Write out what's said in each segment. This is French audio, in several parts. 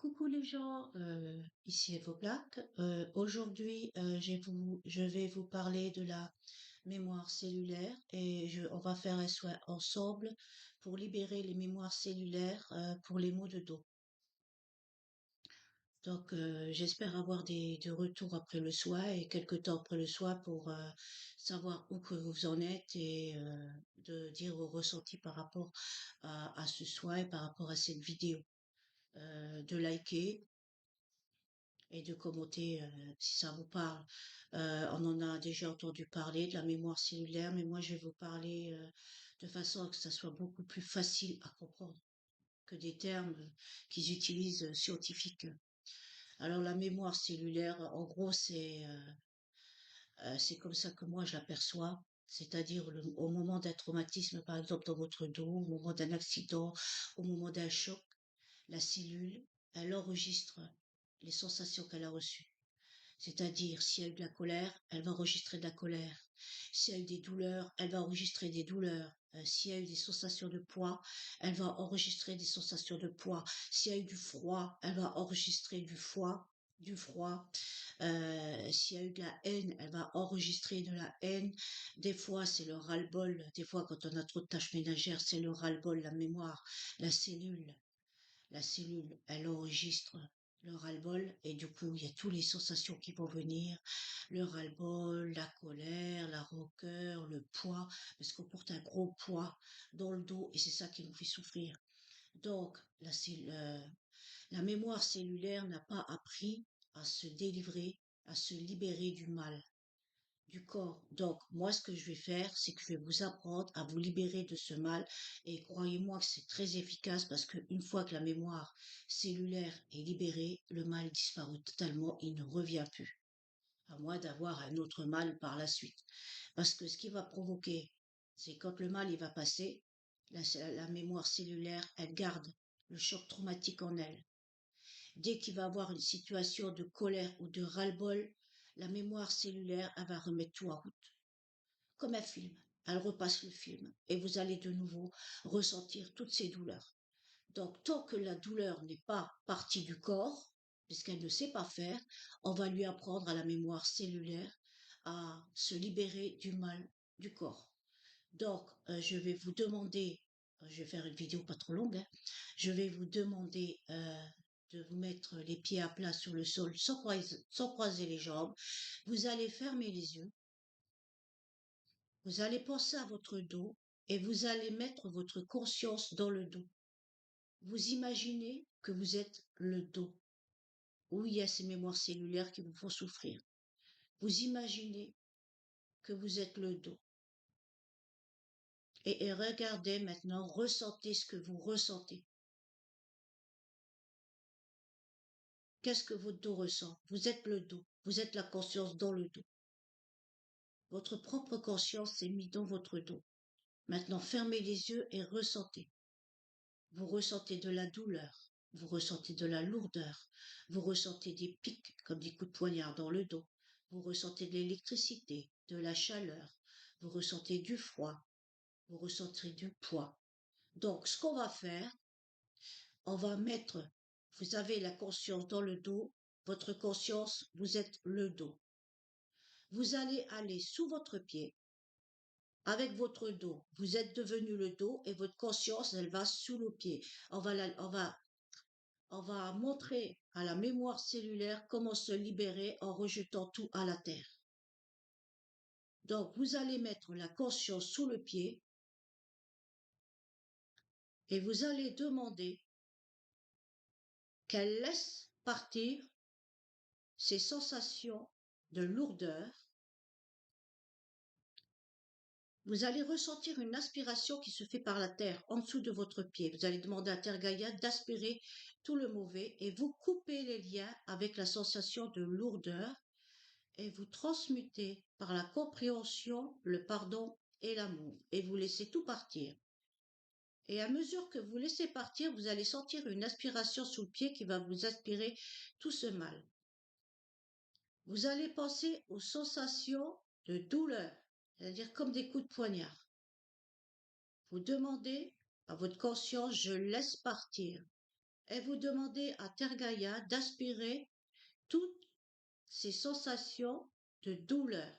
Coucou les gens, ici Evo Black. Aujourd'hui, je vais vous parler de la mémoire cellulaire et on va faire un soin ensemble pour libérer les mémoires cellulaires pour les maux de dos. Donc, j'espère avoir des retours après le soin et quelques temps après le soin pour savoir où que vous en êtes et de dire vos ressentis par rapport à ce soin et par rapport à cette vidéo. De liker et de commenter si ça vous parle. On en a déjà entendu parler de la mémoire cellulaire, mais moi je vais vous parler de façon à que ça soit beaucoup plus facile à comprendre que des termes qu'ils utilisent scientifiques. Alors la mémoire cellulaire, en gros, c'est comme ça que moi je l'aperçois. C'est-à-dire au moment d'un traumatisme, par exemple dans votre dos, au moment d'un accident, au moment d'un choc, la cellule, elle enregistre les sensations qu'elle a reçues. C'est-à-dire, s'il y a eu de la colère, elle va enregistrer de la colère. S'il y a eu des douleurs, elle va enregistrer des douleurs. S'il y a eu des sensations de poids, elle va enregistrer des sensations de poids. S'il y a eu du froid, elle va enregistrer du froid. S'il y a eu de la haine, elle va enregistrer de la haine. Des fois, c'est le ras-le-bol. Des fois, quand on a trop de tâches ménagères, c'est le ras-le-bol, la mémoire, la cellule. La cellule, elle enregistre le ras-le-bol et du coup, il y a toutes les sensations qui vont venir, le ras-le-bol, la colère, la rancœur, le poids, parce qu'on porte un gros poids dans le dos et c'est ça qui nous fait souffrir. Donc, la mémoire cellulaire n'a pas appris à se délivrer, à se libérer du mal du corps. Donc, moi, ce que je vais faire, c'est que je vais vous apprendre à vous libérer de ce mal. Et croyez-moi que c'est très efficace parce qu'une fois que la mémoire cellulaire est libérée, le mal disparaît totalement, il ne revient plus. À moins d'avoir un autre mal par la suite. Parce que ce qui va provoquer, c'est quand le mal il va passer, la mémoire cellulaire, elle garde le choc traumatique en elle. Dès qu'il va avoir une situation de colère ou de ras-le-bol, la mémoire cellulaire, elle va remettre tout en route. Comme un film. Elle repasse le film et vous allez de nouveau ressentir toutes ces douleurs. Donc, tant que la douleur n'est pas partie du corps, puisqu'elle ne sait pas faire, on va lui apprendre à la mémoire cellulaire à se libérer du mal du corps. Donc, je vais vous demander, je vais faire une vidéo pas trop longue, hein, je vais vous demander de vous mettre les pieds à plat sur le sol sans croiser les jambes. Vous allez fermer les yeux. Vous allez penser à votre dos et vous allez mettre votre conscience dans le dos. Vous imaginez que vous êtes le dos, où il y a ces mémoires cellulaires qui vous font souffrir. Vous imaginez que vous êtes le dos. Et regardez maintenant, ressentez ce que vous ressentez. Qu'est-ce que votre dos ressent? Vous êtes le dos, vous êtes la conscience dans le dos. Votre propre conscience s'est mise dans votre dos. Maintenant, fermez les yeux et ressentez. Vous ressentez de la douleur, vous ressentez de la lourdeur, vous ressentez des pics comme des coups de poignard dans le dos, vous ressentez de l'électricité, de la chaleur, vous ressentez du froid, vous ressentez du poids. Donc, ce qu'on va faire, on va mettre, vous avez la conscience dans le dos, votre conscience, vous êtes le dos. Vous allez aller sous votre pied, avec votre dos. Vous êtes devenu le dos et votre conscience, elle va sous le pied. On va montrer à la mémoire cellulaire comment se libérer en rejetant tout à la terre. Donc, vous allez mettre la conscience sous le pied et vous allez demander qu'elle laisse partir ces sensations de lourdeur. Vous allez ressentir une aspiration qui se fait par la terre en dessous de votre pied. Vous allez demander à Terre Gaïa d'aspirer tout le mauvais et vous coupez les liens avec la sensation de lourdeur et vous transmutez par la compréhension le pardon et l'amour et vous laissez tout partir. Et à mesure que vous laissez partir, vous allez sentir une aspiration sous le pied qui va vous aspirer tout ce mal. Vous allez penser aux sensations de douleur, c'est-à-dire comme des coups de poignard. Vous demandez à votre conscience, je laisse partir. et vous demandez à Terre Gaïa d'aspirer toutes ces sensations de douleur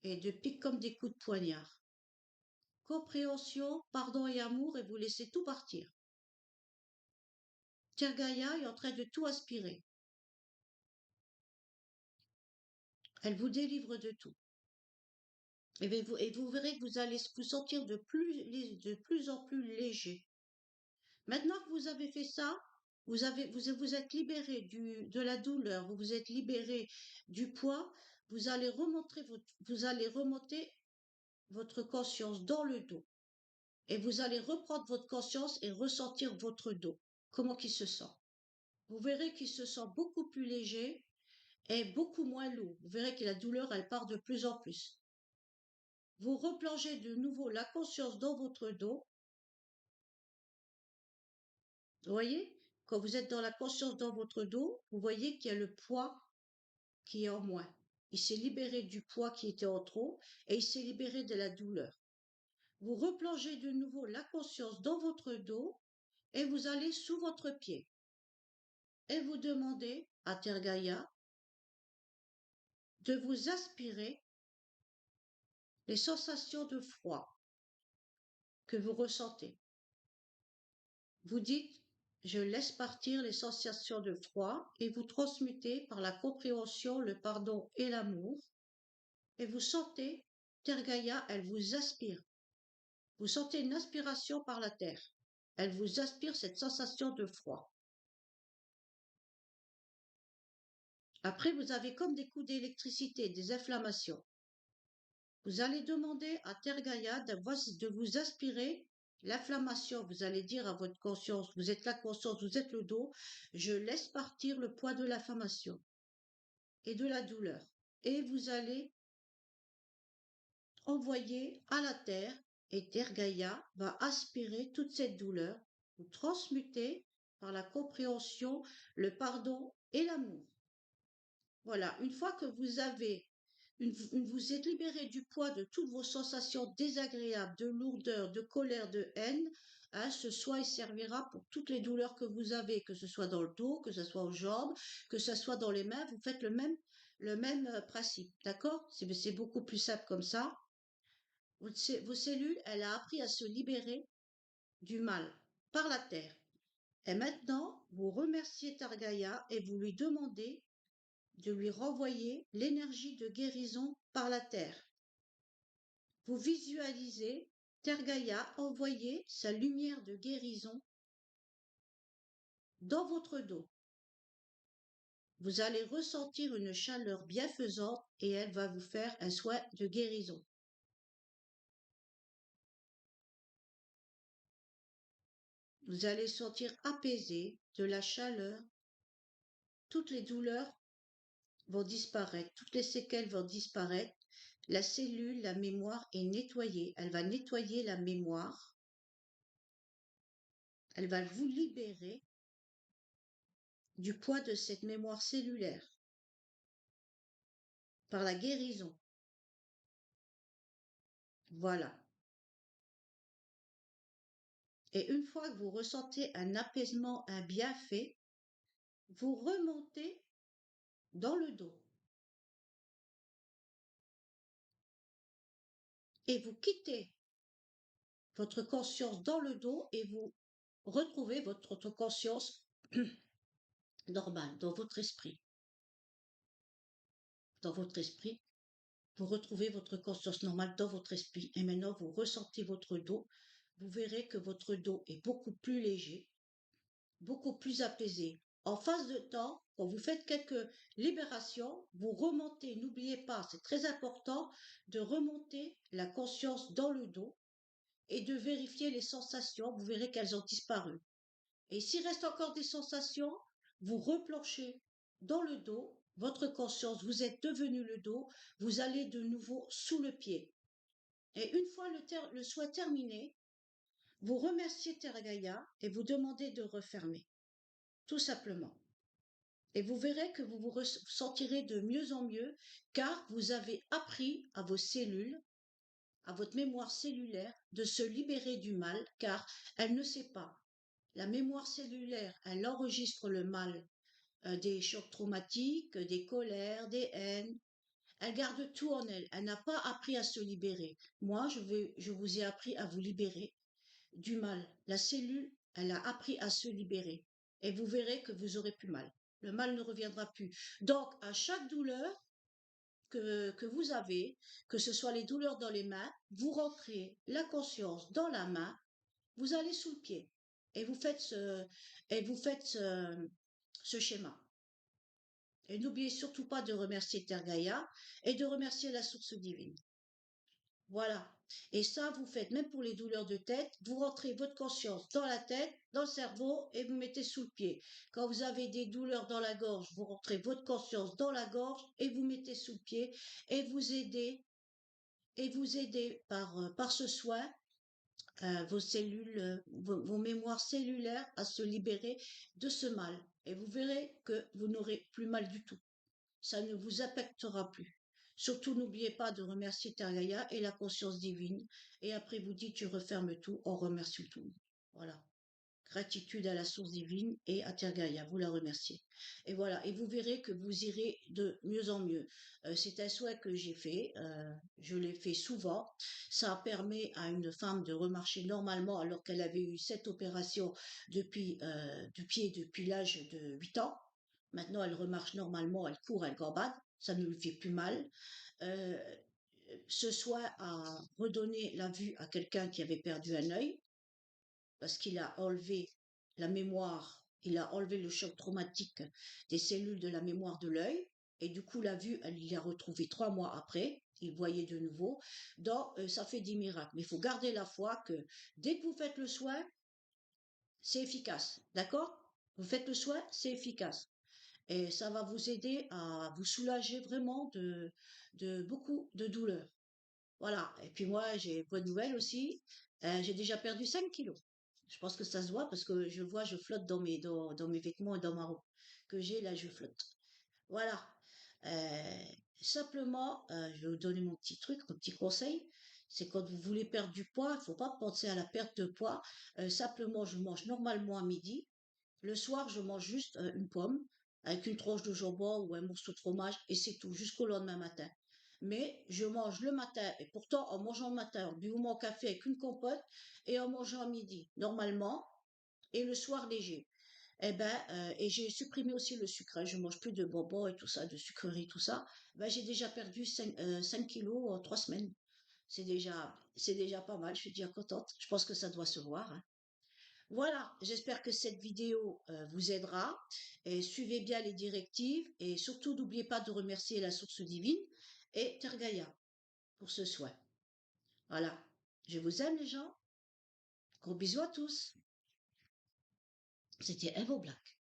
et de pique comme des coups de poignard. Compréhension, pardon et amour, et vous laissez tout partir. Terre Gaïa est en train de tout aspirer. Elle vous délivre de tout. Et vous verrez que vous allez vous sentir de plus en plus léger. Maintenant que vous avez fait ça, vous êtes libéré de la douleur, vous vous êtes libéré du poids, vous allez remonter votre conscience dans le dos. Et vous allez reprendre votre conscience et ressentir votre dos. Comment il se sent? Vous verrez qu'il se sent beaucoup plus léger et beaucoup moins lourd. Vous verrez que la douleur, elle part de plus en plus. Vous replongez de nouveau la conscience dans votre dos. Vous voyez? Quand vous êtes dans la conscience dans votre dos, vous voyez qu'il y a le poids qui est en moins. Il s'est libéré du poids qui était en trop et il s'est libéré de la douleur. Vous replongez de nouveau la conscience dans votre dos et vous allez sous votre pied. Et vous demandez à Terre Gaïa de vous aspirer les sensations de froid que vous ressentez. Vous dites, je laisse partir les sensations de froid et vous transmutez par la compréhension, le pardon et l'amour. Et vous sentez, Terre Gaïa, elle vous aspire. Vous sentez une aspiration par la terre. Elle vous aspire cette sensation de froid. Après, vous avez comme des coups d'électricité, des inflammations. Vous allez demander à Terre Gaïa de vous aspirer l'inflammation. Vous allez dire à votre conscience, vous êtes la conscience, vous êtes le dos, je laisse partir le poids de l'inflammation et de la douleur. Et vous allez envoyer à la Terre, et Terre Gaïa va aspirer toute cette douleur, vous transmuter par la compréhension, le pardon et l'amour. Voilà, une fois que vous êtes libéré du poids de toutes vos sensations désagréables, de lourdeur, de colère, de haine, hein, ce soin il servira pour toutes les douleurs que vous avez, que ce soit dans le dos, que ce soit aux jambes, que ce soit dans les mains, vous faites le même principe, d'accord? C'est beaucoup plus simple comme ça. Vos cellules, elle a appris à se libérer du mal par la terre. Et maintenant, vous remerciez Targaïa et vous lui demandez de lui renvoyer l'énergie de guérison par la terre. Vous visualisez Terre Gaïa envoyer sa lumière de guérison dans votre dos. Vous allez ressentir une chaleur bienfaisante et elle va vous faire un soin de guérison. Vous allez sentir apaisé de la chaleur. Toutes les douleurs vont disparaître, toutes les séquelles vont disparaître. La cellule, la mémoire est nettoyée. Elle va nettoyer la mémoire. Elle va vous libérer du poids de cette mémoire cellulaire par la guérison. Voilà. Et une fois que vous ressentez un apaisement, un bienfait, vous remontez dans le dos et vous quittez votre conscience dans le dos et vous retrouvez votre conscience normale dans votre esprit. Dans votre esprit, vous retrouvez votre conscience normale dans votre esprit et maintenant vous ressentez votre dos. Vous verrez que votre dos est beaucoup plus léger, beaucoup plus apaisé. En phase de temps, quand vous faites quelques libérations, vous remontez, n'oubliez pas, c'est très important de remonter la conscience dans le dos et de vérifier les sensations, vous verrez qu'elles ont disparu. Et s'il reste encore des sensations, vous replanchez dans le dos, votre conscience, vous êtes devenu le dos, vous allez de nouveau sous le pied. Et une fois le soin terminé, vous remerciez Terre Gaïa et vous demandez de refermer, tout simplement. Et vous verrez que vous vous sentirez de mieux en mieux car vous avez appris à vos cellules, à votre mémoire cellulaire, de se libérer du mal car elle ne sait pas. La mémoire cellulaire, elle enregistre le mal, des chocs traumatiques, des colères, des haines. Elle garde tout en elle. Elle n'a pas appris à se libérer. Moi, je vous ai appris à vous libérer du mal. La cellule, elle a appris à se libérer. Et vous verrez que vous aurez plus mal. Le mal ne reviendra plus. Donc, à chaque douleur que vous avez, que ce soit les douleurs dans les mains, vous rentrez la conscience dans la main, vous allez sous le pied et vous faites ce schéma. Et n'oubliez surtout pas de remercier Terre Gaïa et de remercier la source divine. Voilà. Et ça, vous faites, même pour les douleurs de tête, vous rentrez votre conscience dans la tête, dans le cerveau et vous mettez sous le pied. Quand vous avez des douleurs dans la gorge, vous rentrez votre conscience dans la gorge et vous mettez sous le pied et vous aidez par ce soin vos cellules, vos mémoires cellulaires à se libérer de ce mal. Et vous verrez que vous n'aurez plus mal du tout. Ça ne vous affectera plus. Surtout, n'oubliez pas de remercier Tergaïa et la conscience divine. Et après, vous dites, tu refermes tout, on remercie tout. Voilà. Gratitude à la source divine et à Tergaïa, vous la remerciez. Et voilà, et vous verrez que vous irez de mieux en mieux. C'est un souhait que j'ai fait, je l'ai fait souvent. Ça permet à une femme de remarcher normalement alors qu'elle avait eu cette opération du pied depuis l'âge de 8 ans. Maintenant, elle remarche normalement, elle court, elle gambade, ça ne lui fait plus mal. Euh, Ce soin a redonné la vue à quelqu'un qui avait perdu un œil parce qu'il a enlevé la mémoire, il a enlevé le choc traumatique des cellules de la mémoire de l'œil, et du coup la vue, il l'a retrouvée 3 mois après, il voyait de nouveau. Donc ça fait des miracles, mais il faut garder la foi que dès que vous faites le soin, c'est efficace, d'accord? Vous faites le soin, c'est efficace. Et ça va vous aider à vous soulager vraiment de beaucoup de douleurs. Voilà. Et puis moi, j'ai une bonne nouvelle aussi. J'ai déjà perdu 5 kilos. Je pense que ça se voit parce que je vois, je flotte dans mes vêtements et dans ma robe que j'ai là, je flotte. Voilà. Euh, Simplement, je vais vous donner mon petit truc, mon petit conseil. C'est quand vous voulez perdre du poids, il ne faut pas penser à la perte de poids. Simplement, je mange normalement à midi. Le soir, je mange juste une pomme avec une tranche de jambon ou un morceau de fromage et c'est tout, jusqu'au lendemain matin. Mais je mange le matin et pourtant en mangeant le matin, en buvant mon café avec une compote et en mangeant à midi, normalement, et le soir léger. Et j'ai supprimé aussi le sucre, hein. Je mange plus de bonbons et tout ça, de sucreries, tout ça. J'ai déjà perdu 5 kilos en 3 semaines. C'est déjà pas mal, je suis déjà contente. Je pense que ça doit se voir, hein. Voilà, j'espère que cette vidéo vous aidera et suivez bien les directives et surtout n'oubliez pas de remercier la source divine et Tergaïa pour ce soin. Voilà, je vous aime les gens, gros bisous à tous. C'était Evo Black.